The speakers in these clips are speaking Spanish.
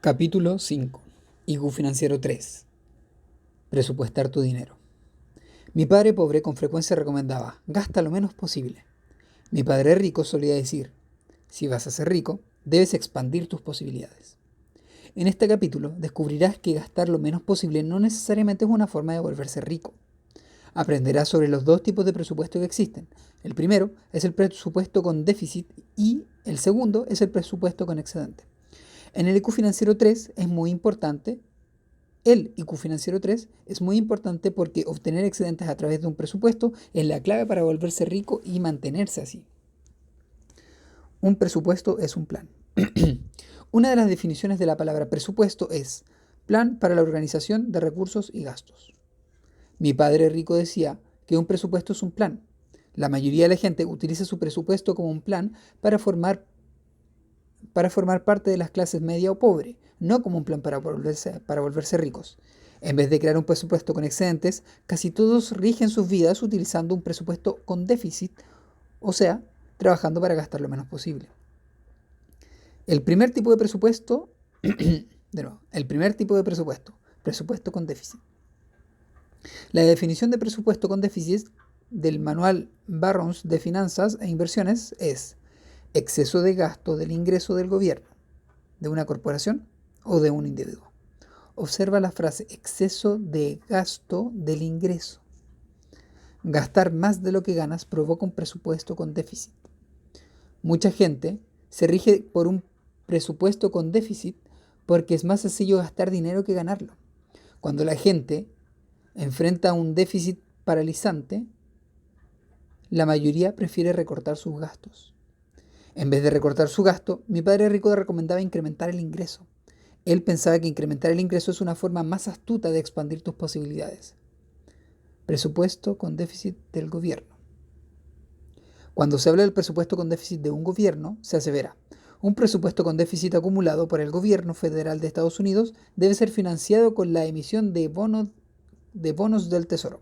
Capítulo 5. IQ Financiero 3. Presupuestar tu dinero. Mi padre pobre con frecuencia recomendaba, gasta lo menos posible. Mi padre rico solía decir, si vas a ser rico, debes expandir tus posibilidades. En este capítulo descubrirás que gastar lo menos posible no necesariamente es una forma de volverse rico. Aprenderás sobre los dos tipos de presupuesto que existen. El primero es el presupuesto con déficit y el segundo es el presupuesto con excedente. En el IQ Financiero 3 es muy importante El IQ Financiero 3 es muy importante porque obtener excedentes a través de un presupuesto es la clave para volverse rico y mantenerse así. Un presupuesto es un plan. Una de las definiciones de la palabra presupuesto es plan para la organización de recursos y gastos. Mi padre rico decía que un presupuesto es un plan. La mayoría de la gente utiliza su presupuesto como un plan para formar parte de las clases media o pobre, no como un plan para volverse ricos. En vez de crear un presupuesto con excedentes, casi todos rigen sus vidas utilizando un presupuesto con déficit, o sea, trabajando para gastar lo menos posible. El primer tipo de presupuesto, el primer tipo de presupuesto con déficit. La definición de presupuesto con déficit del manual Barrons de Finanzas e Inversiones es exceso de gasto del ingreso del gobierno, de una corporación o de un individuo. Observa la frase exceso de gasto del ingreso. Gastar más de lo que ganas provoca un presupuesto con déficit. Mucha gente se rige por un presupuesto con déficit porque es más sencillo gastar dinero que ganarlo. Cuando la gente enfrenta un déficit paralizante, la mayoría prefiere recortar sus gastos. En vez de recortar su gasto, mi padre rico recomendaba incrementar el ingreso. Él pensaba que incrementar el ingreso es una forma más astuta de expandir tus posibilidades. Presupuesto con déficit del gobierno. Cuando se habla del presupuesto con déficit de un gobierno, se asevera: un presupuesto con déficit acumulado por el gobierno federal de Estados Unidos debe ser financiado con la emisión de bonos del Tesoro.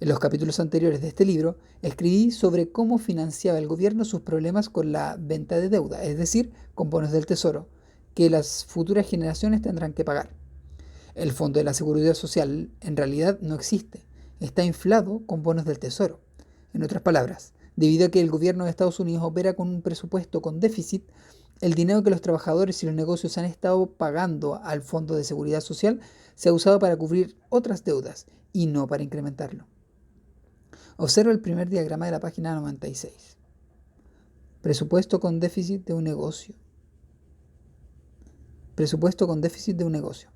En los capítulos anteriores de este libro, escribí sobre cómo financiaba el gobierno sus problemas con la venta de deuda, es decir, con bonos del Tesoro, que las futuras generaciones tendrán que pagar. El Fondo de la Seguridad Social en realidad no existe, está inflado con bonos del Tesoro. En otras palabras, debido a que el gobierno de Estados Unidos opera con un presupuesto con déficit, el dinero que los trabajadores y los negocios han estado pagando al Fondo de Seguridad Social se ha usado para cubrir otras deudas y no para incrementarlo. Observa el primer diagrama de la página 96. Presupuesto con déficit de un negocio. Presupuesto con déficit de un negocio.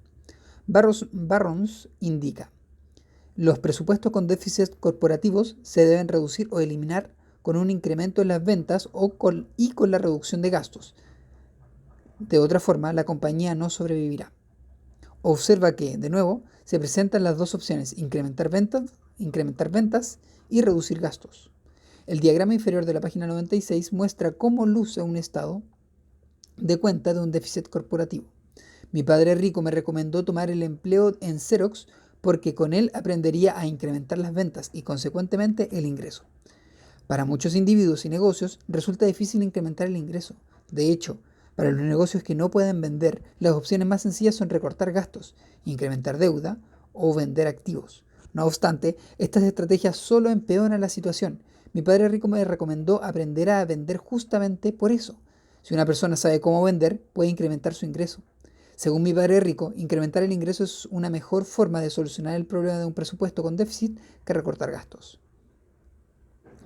Barrons indica: los presupuestos con déficits corporativos se deben reducir o eliminar con un incremento en las ventas y con la reducción de gastos. De otra forma, la compañía no sobrevivirá. Observa que, de nuevo, se presentan las dos opciones: incrementar ventas y reducir gastos. El diagrama inferior de la página 96 muestra cómo luce un estado de cuenta de un déficit corporativo. Mi padre rico me recomendó tomar el empleo en Xerox porque con él aprendería a incrementar las ventas y consecuentemente el ingreso. Para muchos individuos y negocios resulta difícil incrementar el ingreso. De hecho, para los negocios que no pueden vender, las opciones más sencillas son recortar gastos, incrementar deuda o vender activos. No obstante, estas estrategias solo empeoran la situación. Mi padre rico me recomendó aprender a vender justamente por eso. Si una persona sabe cómo vender, puede incrementar su ingreso. Según mi padre rico, incrementar el ingreso es una mejor forma de solucionar el problema de un presupuesto con déficit que recortar gastos.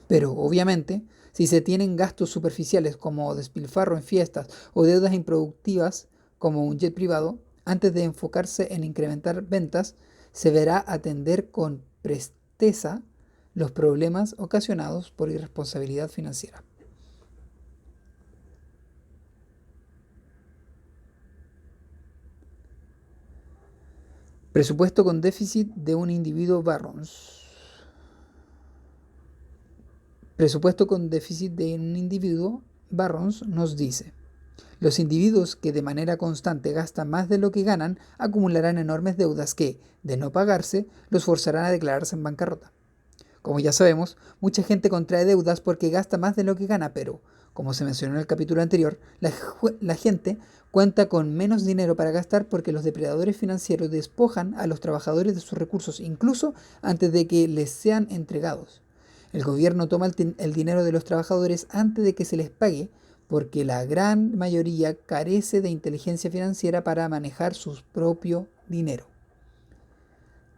Pero, obviamente, si se tienen gastos superficiales como despilfarro en fiestas o deudas improductivas como un jet privado, antes de enfocarse en incrementar ventas, se verá atender con presteza los problemas ocasionados por irresponsabilidad financiera. Presupuesto con déficit de un individuo Barrons. Presupuesto con déficit de un individuo Barrons nos dice: los individuos que de manera constante gastan más de lo que ganan acumularán enormes deudas que, de no pagarse, los forzarán a declararse en bancarrota. Como ya sabemos, mucha gente contrae deudas porque gasta más de lo que gana, pero, como se mencionó en el capítulo anterior, la gente cuenta con menos dinero para gastar porque los depredadores financieros despojan a los trabajadores de sus recursos incluso antes de que les sean entregados. El gobierno toma el dinero de los trabajadores antes de que se les pague porque la gran mayoría carece de inteligencia financiera para manejar su propio dinero.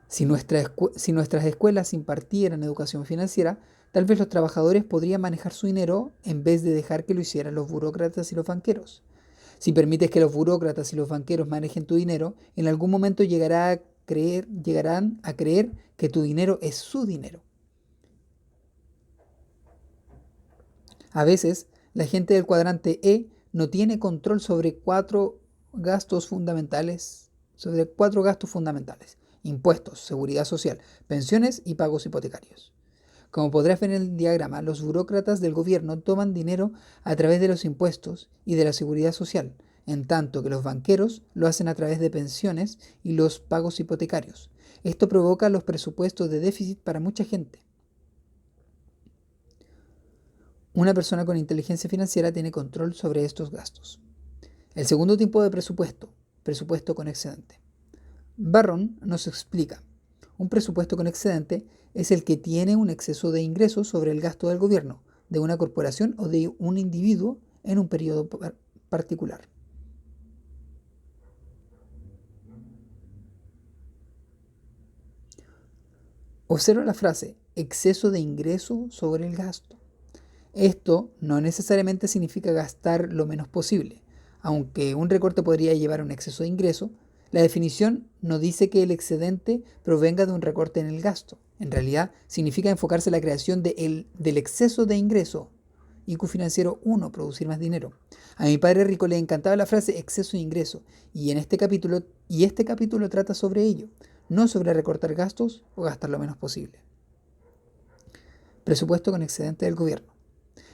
Si nuestras escuelas impartieran educación financiera, tal vez los trabajadores podrían manejar su dinero en vez de dejar que lo hicieran los burócratas y los banqueros. Si permites que los burócratas y los banqueros manejen tu dinero, en algún momento llegarán a creer que tu dinero es su dinero. A veces, la gente del cuadrante E no tiene control sobre cuatro gastos fundamentales. Impuestos, seguridad social, pensiones y pagos hipotecarios. Como podrás ver en el diagrama, los burócratas del gobierno toman dinero a través de los impuestos y de la seguridad social, en tanto que los banqueros lo hacen a través de pensiones y los pagos hipotecarios. Esto provoca los presupuestos de déficit para mucha gente. Una persona con inteligencia financiera tiene control sobre estos gastos. El segundo tipo de presupuesto con excedente. Barron nos explica, un presupuesto con excedente es el que tiene un exceso de ingresos sobre el gasto del gobierno, de una corporación o de un individuo en un periodo particular. Observa la frase, exceso de ingreso sobre el gasto. Esto no necesariamente significa gastar lo menos posible. Aunque un recorte podría llevar a un exceso de ingreso, la definición no dice que el excedente provenga de un recorte en el gasto. En realidad, significa enfocarse en la creación del exceso de ingreso. IQ financiero 1, producir más dinero. A mi padre rico le encantaba la frase exceso de ingreso, y este capítulo trata sobre ello, no sobre recortar gastos o gastar lo menos posible. Presupuesto con excedente del gobierno.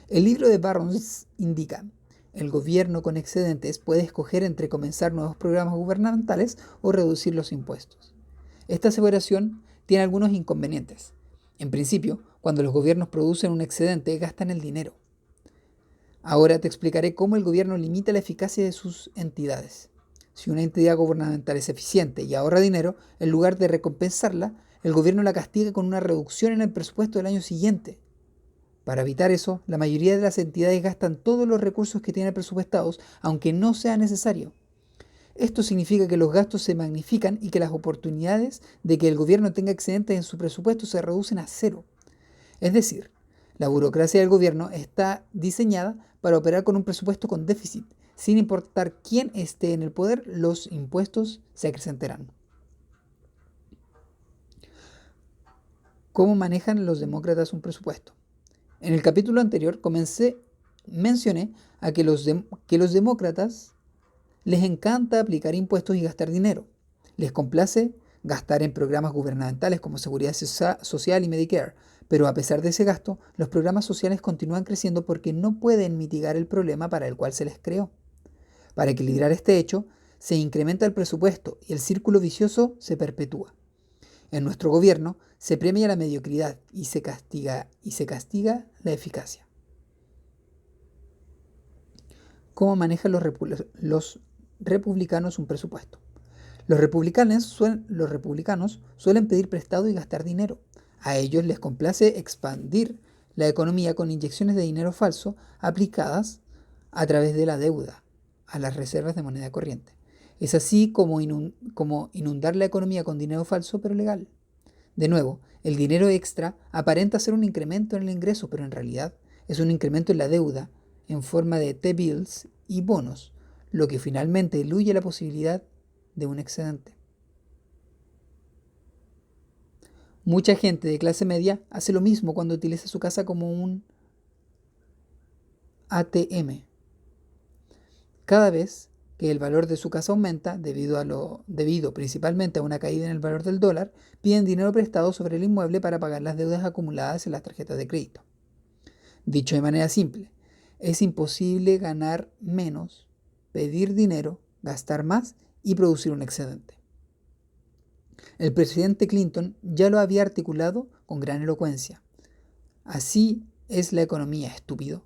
El libro de Barron's indica, el gobierno con excedentes puede escoger entre comenzar nuevos programas gubernamentales o reducir los impuestos. Esta aseveración tiene algunos inconvenientes. En principio, cuando los gobiernos producen un excedente, gastan el dinero. Ahora te explicaré cómo el gobierno limita la eficacia de sus entidades. Si una entidad gubernamental es eficiente y ahorra dinero, en lugar de recompensarla, el gobierno la castiga con una reducción en el presupuesto del año siguiente. Para evitar eso, la mayoría de las entidades gastan todos los recursos que tienen presupuestados, aunque no sea necesario. Esto significa que los gastos se magnifican y que las oportunidades de que el gobierno tenga excedentes en su presupuesto se reducen a cero. Es decir, la burocracia del gobierno está diseñada para operar con un presupuesto con déficit. Sin importar quién esté en el poder, los impuestos se acrecentarán. ¿Cómo manejan los demócratas un presupuesto? En el capítulo anterior mencioné a que los demócratas les encanta aplicar impuestos y gastar dinero. Les complace gastar en programas gubernamentales como Seguridad Social y Medicare, pero a pesar de ese gasto, los programas sociales continúan creciendo porque no pueden mitigar el problema para el cual se les creó. Para equilibrar este hecho, se incrementa el presupuesto y el círculo vicioso se perpetúa. En nuestro gobierno se premia la mediocridad y se castiga la eficacia. ¿Cómo manejan los republicanos un presupuesto? Los republicanos suelen pedir prestado y gastar dinero. A ellos les complace expandir la economía con inyecciones de dinero falso aplicadas a través de la deuda a las reservas de moneda corriente. Es así como inundar la economía con dinero falso pero legal. De nuevo, el dinero extra aparenta ser un incremento en el ingreso, pero en realidad es un incremento en la deuda en forma de T-bills y bonos, lo que finalmente diluye la posibilidad de un excedente. Mucha gente de clase media hace lo mismo cuando utiliza su casa como un ATM. Cada vez que el valor de su casa aumenta, debido principalmente a una caída en el valor del dólar, piden dinero prestado sobre el inmueble para pagar las deudas acumuladas en las tarjetas de crédito. Dicho de manera simple, es imposible ganar menos, pedir dinero, gastar más y producir un excedente. El presidente Clinton ya lo había articulado con gran elocuencia. Así es la economía, estúpido.